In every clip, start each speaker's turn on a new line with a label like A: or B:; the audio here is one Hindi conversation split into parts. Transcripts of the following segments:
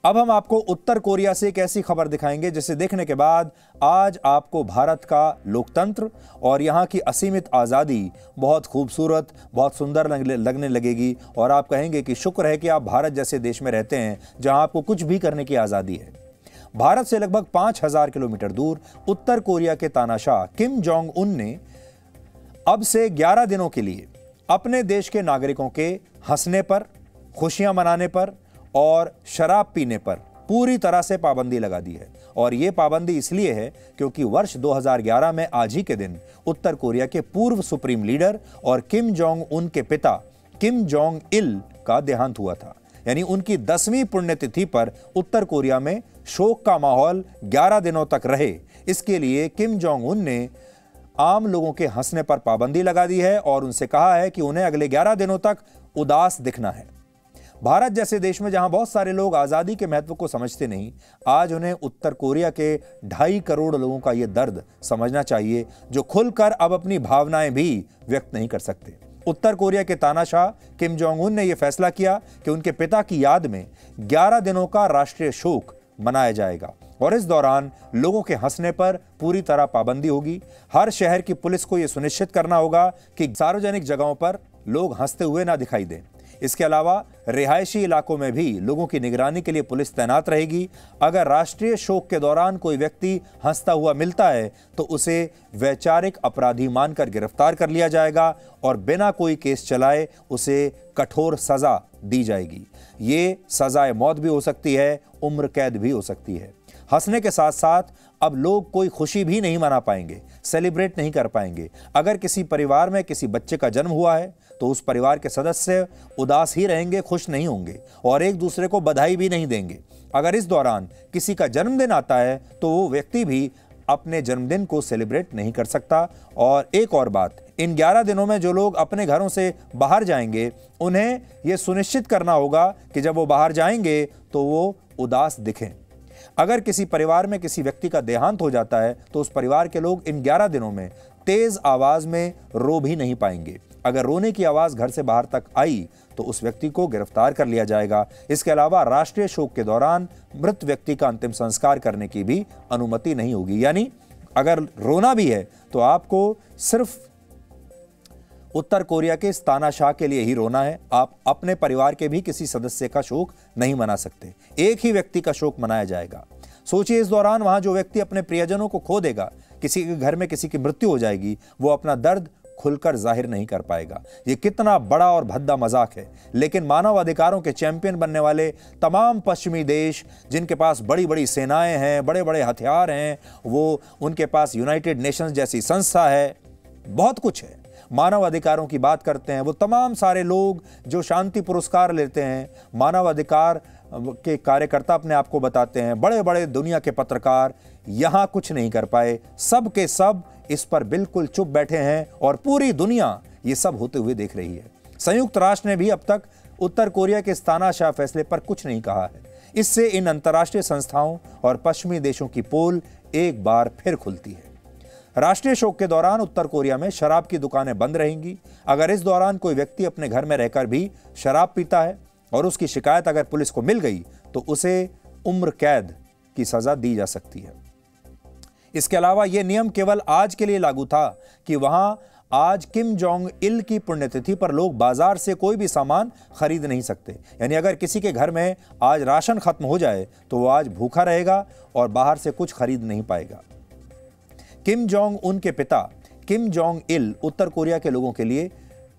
A: अब हम आपको उत्तर कोरिया से एक ऐसी खबर दिखाएंगे जिसे देखने के बाद आज आपको भारत का लोकतंत्र और यहाँ की असीमित आज़ादी बहुत खूबसूरत, बहुत सुंदर लगने लगेगी और आप कहेंगे कि शुक्र है कि आप भारत जैसे देश में रहते हैं जहाँ आपको कुछ भी करने की आज़ादी है। भारत से लगभग 5000 किलोमीटर दूर उत्तर कोरिया के तानाशाह किम जोंग उन ने अब से 11 दिनों के लिए अपने देश के नागरिकों के हंसने पर, खुशियां मनाने पर और शराब पीने पर पूरी तरह से पाबंदी लगा दी है। और यह पाबंदी इसलिए है क्योंकि वर्ष 2011 में आज ही के दिन उत्तर कोरिया के पूर्व सुप्रीम लीडर और किम जोंग उन के पिता किम जोंग इल का देहांत हुआ था। यानी उनकी 10वीं पुण्यतिथि पर उत्तर कोरिया में शोक का माहौल 11 दिनों तक रहे, इसके लिए किम जोंग उन ने आम लोगों के हंसने पर पाबंदी लगा दी है और उनसे कहा है कि उन्हें अगले 11 दिनों तक उदास दिखना है। भारत जैसे देश में जहां बहुत सारे लोग आजादी के महत्व को समझते नहीं, आज उन्हें उत्तर कोरिया के 2.5 करोड़ लोगों का यह दर्द समझना चाहिए जो खुलकर अब अपनी भावनाएं भी व्यक्त नहीं कर सकते। उत्तर कोरिया के तानाशाह किम जोंग उन ने यह फैसला किया कि उनके पिता की याद में 11 दिनों का राष्ट्रीय शोक मनाया जाएगा और इस दौरान लोगों के हंसने पर पूरी तरह पाबंदी होगी। हर शहर की पुलिस को यह सुनिश्चित करना होगा कि सार्वजनिक जगहों पर लोग हंसते हुए ना दिखाई दें। इसके अलावा रिहायशी इलाकों में भी लोगों की निगरानी के लिए पुलिस तैनात रहेगी। अगर राष्ट्रीय शोक के दौरान कोई व्यक्ति हंसता हुआ मिलता है तो उसे वैचारिक अपराधी मानकर गिरफ्तार कर लिया जाएगा और बिना कोई केस चलाए उसे कठोर सजा दी जाएगी। ये सजाए मौत भी हो सकती है, उम्र कैद भी हो सकती है। हंसने के साथ साथ अब लोग कोई खुशी भी नहीं मना पाएंगे, सेलिब्रेट नहीं कर पाएंगे। अगर किसी परिवार में किसी बच्चे का जन्म हुआ है तो उस परिवार के सदस्य उदास ही रहेंगे, खुश नहीं होंगे और एक दूसरे को बधाई भी नहीं देंगे। अगर इस दौरान किसी का जन्मदिन आता है तो वो व्यक्ति भी अपने जन्मदिन को सेलिब्रेट नहीं कर सकता। और एक और बात, इन 11 दिनों में जो लोग अपने घरों से बाहर जाएंगे उन्हें यह सुनिश्चित करना होगा कि जब वो बाहर जाएंगे तो वो उदास दिखें। अगर किसी परिवार में किसी व्यक्ति का देहांत हो जाता है तो उस परिवार के लोग इन 11 दिनों में तेज आवाज में रो भी नहीं पाएंगे। अगर रोने की आवाज घर से बाहर तक आई तो उस व्यक्ति को गिरफ्तार कर लिया जाएगा। इसके अलावा राष्ट्रीय शोक के दौरान मृत व्यक्ति का अंतिम संस्कार करने की भी अनुमति नहीं होगी। यानी अगर रोना भी है तो आपको सिर्फ उत्तर कोरिया के इस तानाशाह के लिए ही रोना है। आप अपने परिवार के भी किसी सदस्य का शोक नहीं मना सकते। एक ही व्यक्ति का शोक मनाया जाएगा। सोचिए, इस दौरान वहां जो व्यक्ति अपने प्रियजनों को खो देगा, किसी के घर में किसी की मृत्यु हो जाएगी, वो अपना दर्द खुलकर जाहिर नहीं कर पाएगा। ये कितना बड़ा और भद्दा मजाक है। लेकिन मानव अधिकारों के चैंपियन बनने वाले तमाम पश्चिमी देश जिनके पास बड़ी बड़ी सेनाएं हैं, बड़े बड़े हथियार हैं, वो उनके पास यूनाइटेड नेशंस जैसी संस्था है, बहुत कुछ है, मानव अधिकारों की बात करते हैं। वो तमाम सारे लोग जो शांति पुरस्कार लेते हैं, मानव अधिकार के कार्यकर्ता अपने आप को बताते हैं, बड़े बड़े दुनिया के पत्रकार यहां कुछ नहीं कर पाए। सब के सब इस पर बिल्कुल चुप बैठे हैं और पूरी दुनिया ये सब होते हुए देख रही है। संयुक्त राष्ट्र ने भी अब तक उत्तर कोरिया के तानाशाह फैसले पर कुछ नहीं कहा है। इससे इन अंतर्राष्ट्रीय संस्थाओं और पश्चिमी देशों की पोल एक बार फिर खुलती है। राष्ट्रीय शोक के दौरान उत्तर कोरिया में शराब की दुकानें बंद रहेंगी। अगर इस दौरान कोई व्यक्ति अपने घर में रहकर भी शराब पीता है और उसकी शिकायत अगर पुलिस को मिल गई तो उसे उम्र कैद की सजा दी जा सकती है। इसके अलावा यह नियम केवल आज के लिए लागू था कि वहां आज किम जोंग इल की पुण्यतिथि पर लोग बाजार से कोई भी सामान खरीद नहीं सकते। यानी अगर किसी के घर में आज राशन खत्म हो जाए तो वो आज भूखा रहेगा और बाहर से कुछ खरीद नहीं पाएगा। किम जोंग उन के पिता किम जोंग इल उत्तर कोरिया के लोगों के लिए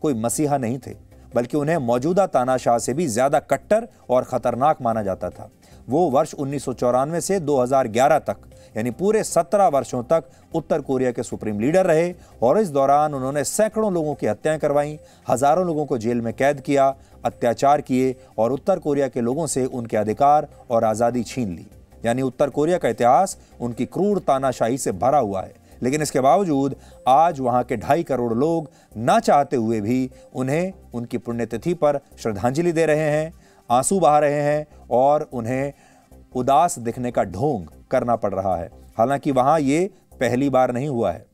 A: कोई मसीहा नहीं थे, बल्कि उन्हें मौजूदा तानाशाह से भी ज्यादा कट्टर और खतरनाक माना जाता था। वो वर्ष 1994 से 2011 तक यानी पूरे 17 वर्षों तक उत्तर कोरिया के सुप्रीम लीडर रहे और इस दौरान उन्होंने सैकड़ों लोगों की हत्याएं करवाईं, हजारों लोगों को जेल में कैद किया, अत्याचार किए और उत्तर कोरिया के लोगों से उनके अधिकार और आज़ादी छीन ली। यानी उत्तर कोरिया का इतिहास उनकी क्रूर तानाशाही से भरा हुआ है। लेकिन इसके बावजूद आज वहां के 2.5 करोड़ लोग ना चाहते हुए भी उन्हें उनकी पुण्यतिथि पर श्रद्धांजलि दे रहे हैं, आंसू बहा रहे हैं और उन्हें उदास दिखने का ढोंग करना पड़ रहा है। हालांकि वहां ये पहली बार नहीं हुआ है।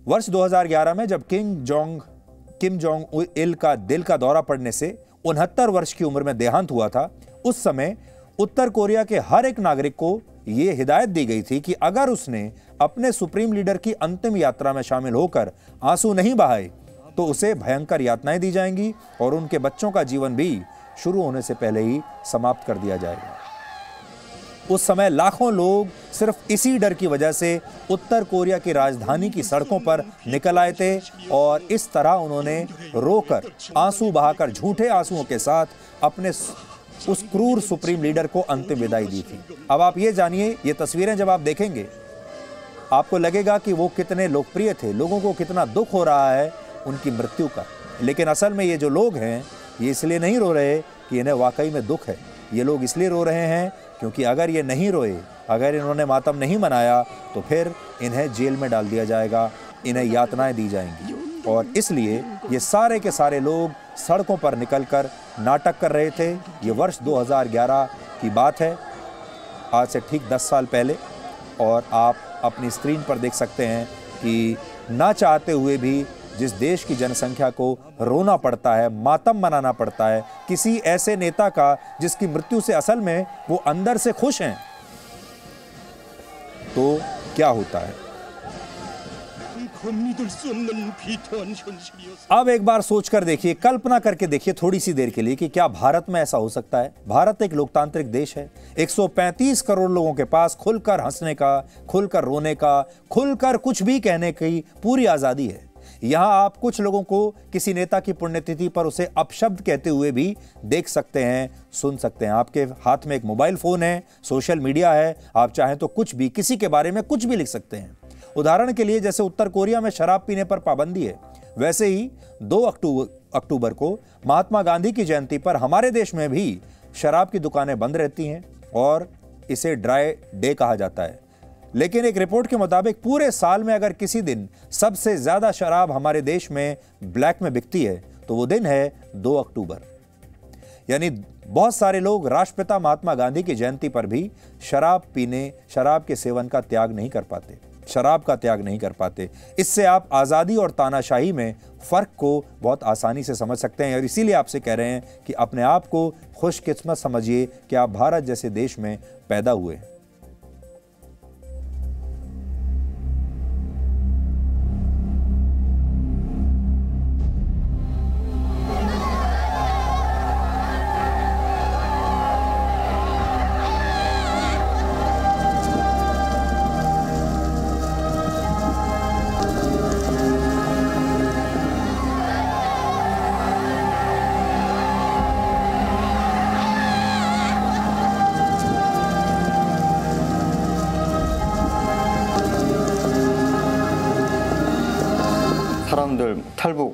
A: वर्ष 2011 में जब किम जोंग इल का दिल का दौरा पड़ने से 69 वर्ष की उम्र में देहांत हुआ था, उस समय उत्तर कोरिया के हर एक नागरिक को यह हिदायत दी गई थी कि अगर उसने अपने सुप्रीम लीडर की अंतिम यात्रा में शामिल होकर आंसू नहीं बहाए तो उसे भयंकर यातनाएं दी जाएंगी और उनके बच्चों का जीवन भी शुरू होने से पहले ही समाप्त कर दिया जाएगा। उस समय लाखों लोग सिर्फ इसी डर की वजह से उत्तर कोरिया की राजधानी की सड़कों पर निकल आए थे और इस तरह उन्होंने रोकर, आंसू बहाकर, झूठे आंसुओं के साथ अपने उस क्रूर सुप्रीम लीडर को अंतिम विदाई दी थी। अब आप ये जानिए, ये तस्वीरें जब आप देखेंगे आपको लगेगा कि वो कितने लोकप्रिय थे, लोगों को कितना दुख हो रहा है उनकी मृत्यु का। लेकिन असल में ये जो लोग हैं ये इसलिए नहीं रो रहे कि इन्हें वाकई में दुख है। ये लोग इसलिए रो रहे हैं क्योंकि अगर ये नहीं रोए, अगर इन्होंने मातम नहीं मनाया तो फिर इन्हें जेल में डाल दिया जाएगा, इन्हें यातनाएं दी जाएंगी। और इसलिए ये सारे के सारे लोग सड़कों पर निकलकर नाटक कर रहे थे। ये वर्ष 2011 की बात है, आज से ठीक 10 साल पहले। और आप अपनी स्क्रीन पर देख सकते हैं कि ना चाहते हुए भी जिस देश की जनसंख्या को रोना पड़ता है, मातम मनाना पड़ता है किसी ऐसे नेता का जिसकी मृत्यु से असल में वो अंदर से खुश हैं, तो क्या होता है। अब एक बार सोचकर देखिए, कल्पना करके देखिए थोड़ी सी देर के लिए कि क्या भारत में ऐसा हो सकता है। भारत एक लोकतांत्रिक देश है। 135 करोड़ लोगों के पास खुलकर हंसने का, खुलकर रोने का, खुलकर कुछ भी कहने की पूरी आजादी है। यहां आप कुछ लोगों को किसी नेता की पुण्यतिथि पर उसे अपशब्द कहते हुए भी देख सकते हैं, सुन सकते हैं। आपके हाथ में एक मोबाइल फोन है, सोशल मीडिया है, आप चाहें तो कुछ भी, किसी के बारे में कुछ भी लिख सकते हैं। उदाहरण के लिए जैसे उत्तर कोरिया में शराब पीने पर पाबंदी है, वैसे ही 2 अक्टूबर को महात्मा गांधी की जयंती पर हमारे देश में भी शराब की दुकानें बंद रहती हैं और इसे ड्राई डे कहा जाता है। लेकिन एक रिपोर्ट के मुताबिक पूरे साल में अगर किसी दिन सबसे ज्यादा शराब हमारे देश में ब्लैक में बिकती है तो वो दिन है 2 अक्टूबर। यानी बहुत सारे लोग राष्ट्रपिता महात्मा गांधी की जयंती पर भी शराब पीने, शराब के सेवन का त्याग नहीं कर पाते, शराब का त्याग नहीं कर पाते। इससे आप आज़ादी और तानाशाही में फ़र्क को बहुत आसानी से समझ सकते हैं और इसीलिए आपसे कह रहे हैं कि अपने आप को खुशकिस्मत समझिए कि आप भारत जैसे देश में पैदा हुए हैं।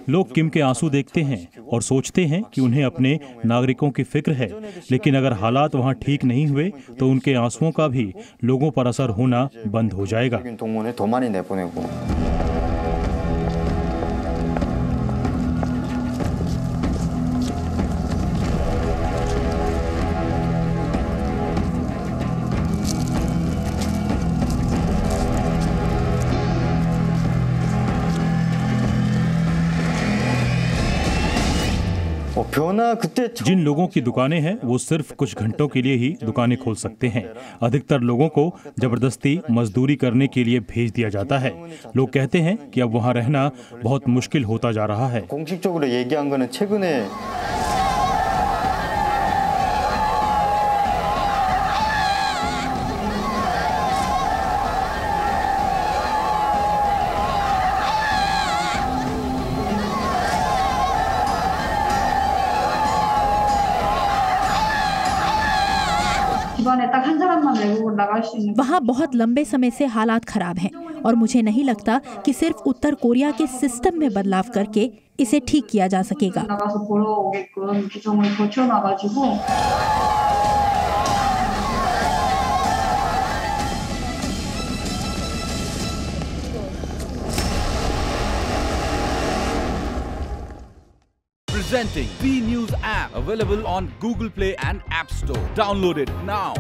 B: लोग किम के आंसू देखते हैं और सोचते हैं कि उन्हें अपने नागरिकों की फिक्र है, लेकिन अगर हालात वहां ठीक नहीं हुए तो उनके आंसुओं का भी लोगों पर असर होना बंद हो जाएगा। जिन लोगों की दुकानें हैं वो सिर्फ कुछ घंटों के लिए ही दुकानें खोल सकते हैं। अधिकतर लोगों को जबरदस्ती मजदूरी करने के लिए भेज दिया जाता है। लोग कहते हैं कि अब वहां रहना बहुत मुश्किल होता जा रहा है।
C: वहाँ बहुत लंबे समय से हालात खराब हैं और मुझे नहीं लगता कि सिर्फ उत्तर कोरिया के सिस्टम में बदलाव करके इसे ठीक किया जा सकेगा।
D: Presenting B News app, available on Google Play and App Store. Download it now.